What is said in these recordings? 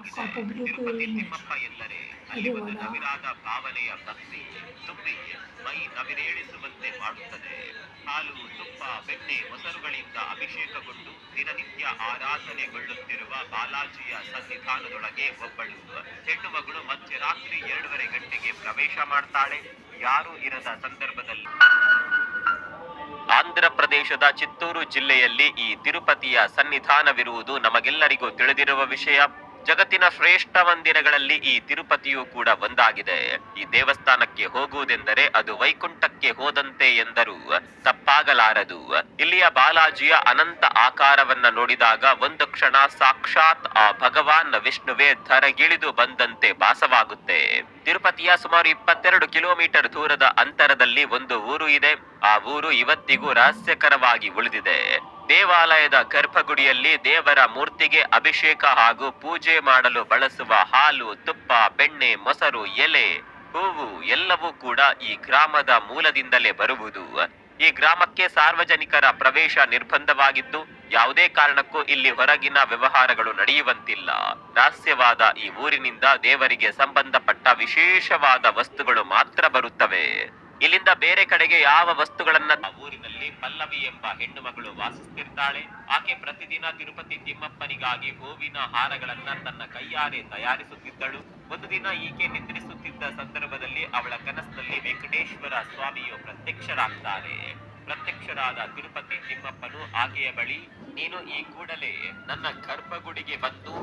आपका public image ಎಲ್ಲರೆ ಅಲ್ಲಿ ಅದೇ ಒಂದು ವಡ ನವಿರಾದ ಭಾವನೆಯ ಭಕ್ತಿ ತುಂಬಿ ಮೈ ನವಿರೇಳಿಸುವಂತೆ ಮಾಡುತ್ತದೆ. ಹಾಲು, ತುಪ್ಪ, ಬೆಣ್ಣೆ, ಮೊಸರುಗಳಿಂದ ಅಭಿಷೇಕಗೊಂಡು ದಿನನಿತ್ಯ ಆರಾಧನೆಗೊಳ್ಳುತ್ತಿರುವ ಬಾಲಾಜಿಯ ಸನ್ನಿಧಾನದೊಳಗೆ ಒಬ್ಬಳು ಹೆಣ್ಣು ಮಗಳು ಮಧ್ಯರಾತ್ರಿ 2:30 ಗಂಟೆಗೆ ಪ್ರವೇಶ ಮಾಡ್ತಾಳೆ. ಯಾರೂ ಇರದ ಸಂದರ್ಭದಲ್ಲಿ ಆಂಧ್ರ ಪ್ರದೇಶದ ಚಿತ್ತೂರು ಜಿಲ್ಲೆಯಲ್ಲಿ ಈ ತಿರುಪತಿಯ ಸನ್ನಿಧಾನವಿರುವುದು ನಮಗೆಲ್ಲರಿಗೂ ತಿಳಿದಿರುವ ವಿಷಯ. ಜಗತ್ತಿನ ಶ್ರೇಷ್ಠ ಮಂದಿರಗಳಲ್ಲಿ ಈ ತಿರುಪತಿಯೂ ಕೂಡ ಒಂದಾಗಿದೆ. ಈ ದೇವಸ್ಥಾನಕ್ಕೆ ಹೋಗುವುದೆಂದರೆ ಅದು ವೈಕುಂಠಕ್ಕೆ ಹೋದಂತೆ ಎಂದರೂ ತಪ್ಪಾಗಲಾರದು. ಇಲ್ಲಿಯ ಬಾಲಾಜಿಯ ಅನಂತ ಆಕಾರವನ್ನ ನೋಡಿದಾಗ ಒಂದು ಕ್ಷಣ ಸಾಕ್ಷಾತ್ ಆ ಭಗವಾನ್ ವಿಷ್ಣುವೇ ಧರಗಿಳಿದು ಬಂದಂತೆ ಭಾಸವಾಗುತ್ತೆ. ತಿರುಪತಿಯ ಸುಮಾರು 22 ಕಿಲೋಮೀಟರ್ ದೂರದ ಅಂತರದಲ್ಲಿ ಒಂದು ಊರು ಇದೆ. ಆ ಊರು ಇವತ್ತಿಗೂ ರಹಸ್ಯಕರವಾಗಿ ಉಳಿದಿದೆ. ದೇವಾಲಯದ ಗರ್ಭಗುಡಿಯಲ್ಲಿ ದೇವರ ಮೂರ್ತಿಗೆ ಅಭಿಷೇಕ ಹಾಗೂ ಪೂಜೆ ಮಾಡಲು ಬಳಸುವ ಹಾಲು, ತುಪ್ಪ, ಬೆಣ್ಣೆ, ಮೊಸರು, ಎಲೆ, ಹೂವು ಎಲ್ಲವೂ ಕೂಡ ಈ ಗ್ರಾಮದ ಮೂಲದಿಂದಲೇ ಬರುವುದು. ಈ ಗ್ರಾಮಕ್ಕೆ ಸಾರ್ವಜನಿಕರ ಪ್ರವೇಶ ನಿರ್ಬಂಧವಾಗಿದ್ದು ಯಾವುದೇ ಕಾರಣಕ್ಕೂ ಇಲ್ಲಿ ಹೊರಗಿನ ವ್ಯವಹಾರಗಳು ನಡೆಯುವಂತಿಲ್ಲ. ರಹಸ್ಯವಾದ ಈ ಊರಿನಿಂದ ದೇವರಿಗೆ ಸಂಬಂಧಪಟ್ಟ ವಿಶೇಷವಾದ ವಸ್ತುಗಳು ಮಾತ್ರ ಬರುತ್ತವೆ. ಇಲ್ಲಿಂದ ಬೇರೆ ಕಡೆಗೆ ಯಾವ ವಸ್ತುಗಳನ್ನ ಊರಿನಲ್ಲಿ ಪಲ್ಲವಿ ಎಂಬ ಹೆಣ್ಣು ಮಗಳು ವಾಸಿಸುತ್ತಿರ್ತಾಳೆ. ಆಕೆ ಪ್ರತಿದಿನ ತಿರುಪತಿ ತಿಮ್ಮಪ್ಪನಿಗಾಗಿ ಹೂವಿನ ಹಾರಗಳನ್ನ ತನ್ನ ಕೈಯಾರೆ ತಯಾರಿಸುತ್ತಿದ್ದಳು. ಒಂದು ದಿನ ಈಕೆ ನಿದ್ರಿಸುತ್ತಿದ್ದ ಸಂದರ್ಭದಲ್ಲಿ ಅವಳ ಕನಸಿನಲ್ಲಿ ವೆಂಕಟೇಶ್ವರ ಸ್ವಾಮಿಯು ಪ್ರತ್ಯಕ್ಷರಾಗ್ತಾರೆ. ಪ್ರತ್ಯಕ್ಷರಾದ ತಿರುಪತಿ ತಿಮ್ಮಪ್ಪನು ಆಕೆಯ ಬಳಿ, ನೀನು ಈ ಕೂಡಲೇ ನನ್ನ ಗರ್ಭಗುಡಿಗೆ ಬಂದು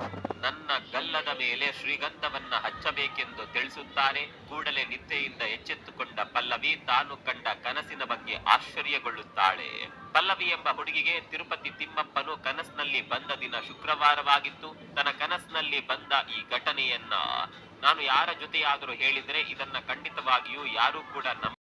ನನ್ನ ಗಲ್ಲದ ಮೇಲೆ ಶ್ರೀಗಂಧವನ್ನ ಹಚ್ಚಬೇಕೆಂದು ತಿಳಿಸುತ್ತಾರೆ. ಕೂಡಲೇ ನಿದ್ದೆಯಿಂದ ಎಚ್ಚೆತ್ತುಕೊಂಡ ಪಲ್ಲವಿ ತಾನು ಕಂಡ ಕನಸಿನ ಬಗ್ಗೆ ಆಶ್ಚರ್ಯಗೊಳ್ಳುತ್ತಾಳೆ. ಪಲ್ಲವಿ ಎಂಬ ಹುಡುಗಿಗೆ ತಿರುಪತಿ ತಿಮ್ಮಪ್ಪನು ಕನಸಿನಲ್ಲಿ ಬಂದ ದಿನ ಶುಕ್ರವಾರವಾಗಿತ್ತು. ತನ್ನ ಕನಸಿನಲ್ಲಿ ಬಂದ ಈ ಘಟನೆಯನ್ನ ನಾನು ಯಾರ ಜೊತೆಯಾದರೂ ಹೇಳಿದ್ರೆ ಇದನ್ನ ಖಂಡಿತವಾಗಿಯೂ ಯಾರೂ ಕೂಡ